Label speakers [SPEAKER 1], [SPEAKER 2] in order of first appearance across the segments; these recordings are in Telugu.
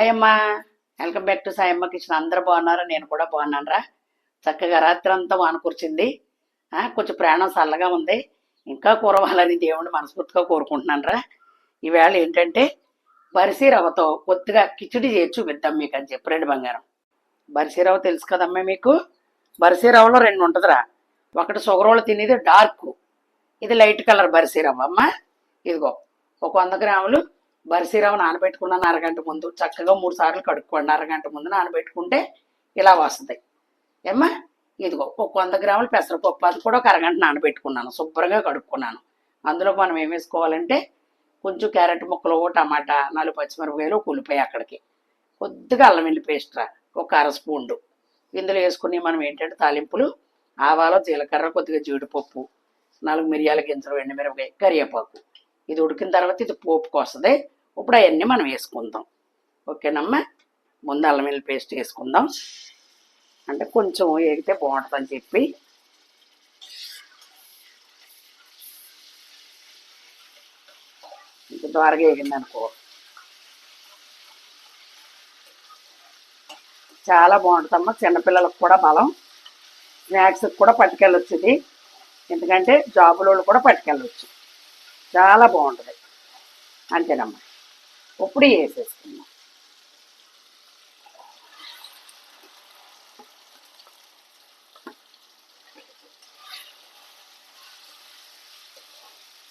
[SPEAKER 1] హాయ్ అమ్మా, welcome back to Sayamma kitchen. అందరూ బాగున్నారా? నేను కూడా బాగున్నాను రా. చక్కగా రాత్రి అంతా వాన కురిచింది. కొంచెం ప్రాణం చల్లగా ఉంది. ఇంకా కురవాలని దేవుడిని మనస్ఫూర్తిగా కోరుకుంటున్నాను రా. ఈవేళ ఏంటంటే బరిసీ రవ్వతో కొద్దిగా కిచిడి చేసి చూపిద్దాం మీకు అని చెప్పి. రెండు బంగారం బరిసీ రవ్వ తెలుసు కదమ్మా మీకు. బరిసీ రవ్వలో రెండు ఉంటుందిరా. ఒకటి షుగర్ వాళ్ళు తినేది డార్క్, ఇది లైట్ కలర్ బరిసీ రవ్వ అమ్మ. ఇదిగో ఒక 100 గ్రాములు బరిసీ రవ్వ నానబెట్టుకున్నాను అరగంట ముందు. చక్కగా 3 సార్లు కడుక్కోండి. అరగంట ముందు నానబెట్టుకుంటే ఇలా వస్తుంది ఏమ్మా. ఇదిగో ఒక 100 గ్రాములు పెసరపప్పు, అది కూడా ఒక అరగంట నానబెట్టుకున్నాను. శుభ్రంగా కడుక్కున్నాను. అందులో మనం ఏం వేసుకోవాలంటే కొంచెం క్యారెట్ ముక్కలు, టమాటా, 4 పచ్చిమిరపకాయలు, ఉల్లిపాయ, అక్కడికి కొద్దిగా అల్లం వెల్లి పేస్ట్ రా, ఒక అర స్పూన్. ఇందులో వేసుకుని మనం ఏంటంటే తాలింపులు ఆవాలు, జీలకర్ర, కొద్దిగా జీడిపప్పు, 4 మిరియాల గింజలు, ఎండుమిరపకాయ, కరివేపాకు. ఇది ఉడికిన తర్వాత ఇది పోపుకు వస్తుంది. ఇప్పుడు అవన్నీ మనం వేసుకుందాం. ఓకేనమ్మా. ముందు అల్లం వెల్లుల్లి పేస్ట్ వేసుకుందాం, అంటే కొంచెం వేగితే బాగుంటుందని చెప్పి. ఇంత త్వరగా వేగిందనుకో చాలా బాగుంటుందమ్మా. చిన్నపిల్లలకు కూడా బలం, స్నాక్స్కి కూడా పట్టుకెళ్ళొచ్చు ఇది. ఎందుకంటే జాబుల వాళ్ళు కూడా పట్టుకెళ్ళొచ్చు. చాలా బాగుంటుంది. అంతేనమ్మా. ఇప్పుడు వేసేసుకుందాం.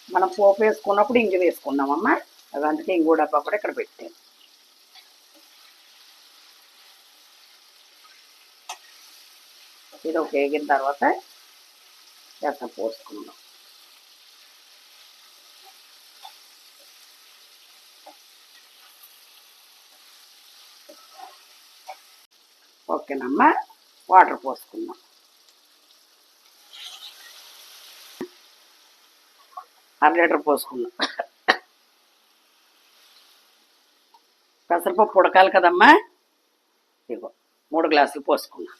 [SPEAKER 1] మనం పోపు వేసుకున్నప్పుడు ఇంగు వేసుకున్నామమ్మా. అందుకే ఇంగు డబ్బా కూడా ఇక్కడ పెట్టాను. ఇది ఒక వేగిన తర్వాత రసం పోసుకుందాం. ఓకేనమ్మా. వాటర్ పోసుకుందాం. 1/2 లీటర్ పోసుకుందాం. పెసరపప్పు ఉడకాలి కదమ్మా. ఇగో 3 గ్లాసులు పోసుకుందాం.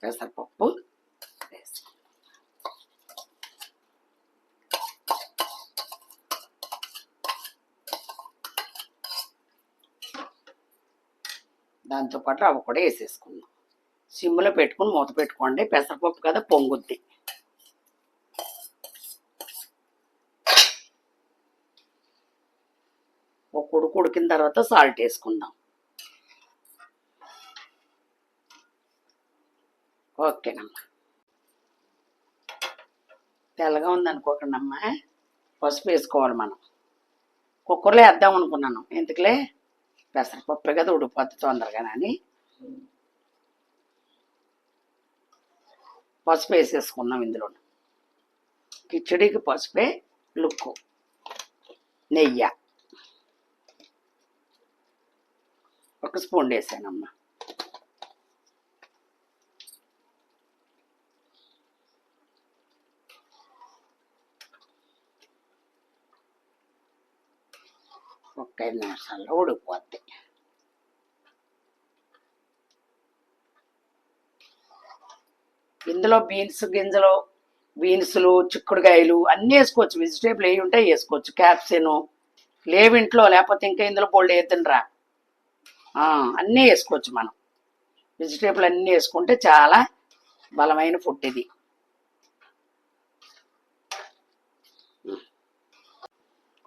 [SPEAKER 1] పెసరపప్పు దాంతోపాటు రవ్వ కూడా వేసేసుకుందాం. సిమ్లో పెట్టుకుని మూత పెట్టుకోండి. పెసరపప్పు కదా పొంగుద్ది. ఒక ఉడుకు ఉడికిన తర్వాత సాల్ట్ వేసుకుందాం. ఓకేనమ్మా. తెల్లగా ఉందనుకోకండి అమ్మా, పసుపు వేసుకోవాలి మనం. కుక్కర్లో వేద్దాం అనుకున్నాను, ఎందుకులే పెసరపప్పు కదా ఉడికిపోద్ది తొందరగానని పసుపు వేసేసుకుందాం. ఇందులో కిచడీకి పసుపే లుక్కు. నెయ్యి 1 స్పూన్ వేసానమ్మా. ఒక 5 నిమిషాల్లో ఉడికిపోద్ది. ఇందులో బీన్స్ గింజలు, బీన్సులు, చిక్కుడుకాయలు అన్నీ వేసుకోవచ్చు. వెజిటేబుల్ ఏవి ఉంటాయి వేసుకోవచ్చు. క్యాప్సిను లేవు ఇంట్లో, లేకపోతే ఇంకా ఇందులో బోల్డ్ వేద్దునరా. అన్నీ వేసుకోవచ్చు మనం. వెజిటేబుల్ అన్నీ వేసుకుంటే చాలా బలమైన ఫుడ్ ఇది.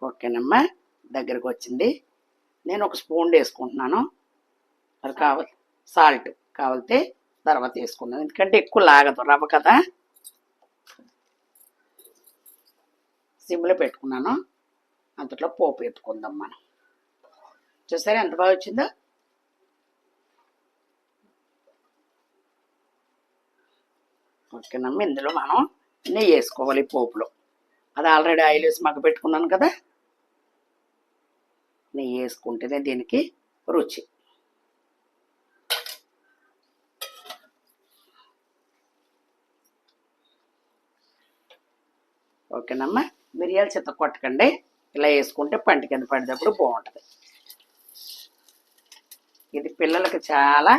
[SPEAKER 1] ఓకేనమ్మా. దగ్గరకు వచ్చింది. నేను 1 స్పూన్ వేసుకుంటున్నాను. అది కావాలి సాల్ట్ కావాలితే తర్వాత వేసుకుందాం, ఎందుకంటే ఎక్కువ లాగదు రవ్వ కదా. సిమ్లో పెట్టుకున్నాను. అంతట్లో పోపు వేపుకుందాం మనం. చూసారా ఎంత బాగా వచ్చిందో. ఓకేనమ్మా. ఇందులో మనం నెయ్యి వేసుకోవాలి పోపులో. అది ఆల్రెడీ ఆయిల్ వేసి మగ్గ పెట్టుకున్నాను కదా. నెయ్యి వేసుకుంటేనే దీనికి రుచి. ఓకేనమ్మా. మిరియాలు చిత్త కొట్టకండి, ఇలా వేసుకుంటే పంట కింద పడేటప్పుడు బాగుంటుంది. ఇది పిల్లలకి చాలా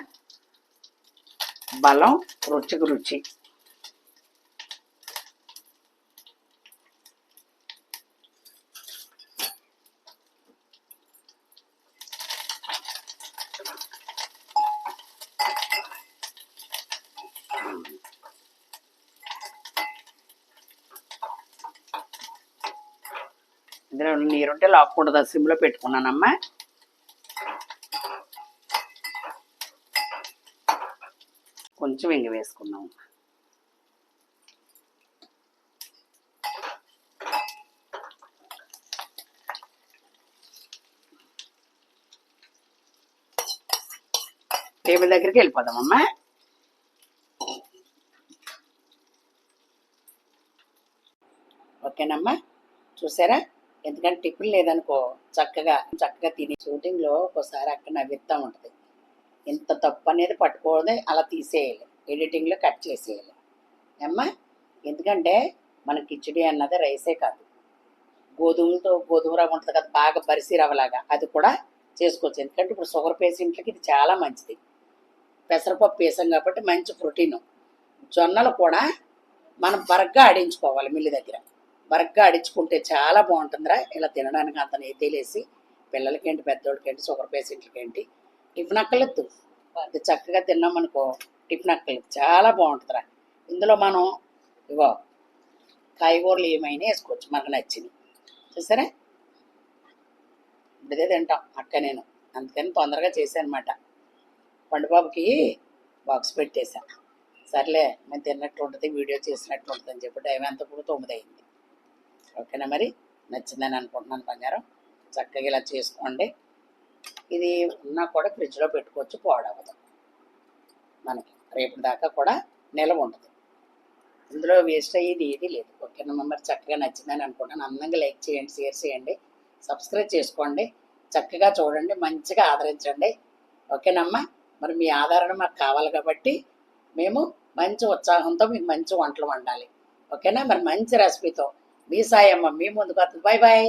[SPEAKER 1] బలం రుచికి రుచి. ఇందులో నీరుంటే లాక్కూడదు, సిమ్లో పెట్టుకున్నానమ్మా. కొంచెం ఇంగి వేసుకున్నాము. టేబుల్ దగ్గరికి వెళ్ళిపోదామమ్మా. ఓకేనమ్మా, చూసారా? ఎందుకంటే టిఫిన్ లేదనుకో చక్కగా తిని షూటింగ్లో ఒకసారి అక్కడ నవ్విస్తూ ఉంటుంది. ఎంత తప్పు అనేది పట్టుకోవడం అలా తీసేయాలి, ఎడిటింగ్లో కట్ చేసేయాలి అమ్మా. ఎందుకంటే మన కిచిడి అన్నది రైసే కాదు, గోధుమ రవ్వ ఉంటుంది కదా, బాగా బరిసి రవ్వలాగా, అది కూడా చేసుకోవచ్చు. ఎందుకంటే ఇప్పుడు షుగర్ పేషెంట్లకి ఇది చాలా మంచిది. పెసరపప్పు వేసాం కాబట్టి మంచి ప్రోటీను. జొన్నలు కూడా మనం బరగ్గా ఆడించుకోవాలి, మిల్లి దగ్గర బరగ్గా ఆడించుకుంటే చాలా బాగుంటుందిరా. ఇలా తినడానికి అంత నెయ్యిలేసి పిల్లలకేంటి, పెద్దోళ్ళకేంటి, షుగర్ పేషెంట్లకేంటి, టిఫిన్ అక్కర్లేదు. అది చక్కగా తిన్నామనుకో టిఫిన్ అక్కర్లేదు, చాలా బాగుంటుందిరా. ఇందులో మనం ఇగో కాయగూరలు ఏమైనా వేసుకోవచ్చు మనకు నచ్చింది. చూసారా? ఇదే తింటాం అక్క నేను, అందుకని తొందరగా చేశాను అనమాట. పండుబాబుకి బాక్స్ పెట్టేశా. సర్లే మేము తిన్నట్టు ఉంటుంది, వీడియో చేసినట్టు ఉంటుంది అని చెప్పి టైం ఎంత కూడా 9 అయింది. ఓకేనా? మరి నచ్చిందని అనుకుంటున్నాను బంగారం. చక్కగా ఇలా చేసుకోండి. ఇది ఉన్నా కూడా ఫ్రిడ్జ్లో పెట్టుకోవచ్చు, పాడవదు మనకి, రేపు దాకా కూడా నిల్వ ఉంటుంది. ఇందులో వేస్ట్ అయ్యేది ఏది లేదు. ఓకేనా? మరి చక్కగా నచ్చిందని అనుకుంటాను. అందంగా లైక్ చేయండి, షేర్ చేయండి, సబ్స్క్రైబ్ చేసుకోండి, చక్కగా చూడండి, మంచిగా ఆదరించండి. ఓకేనమ్మా? మరి మీ ఆదరణ మాకు కావాలి కాబట్టి మేము మంచి ఉత్సాహంతో మీకు మంచి వంటలు వండాలి. ఓకేనా? మరి మంచి రెసిపీతో మీ సాయమ్మ మీ ముందుకు వస్తుంది. Bye bye.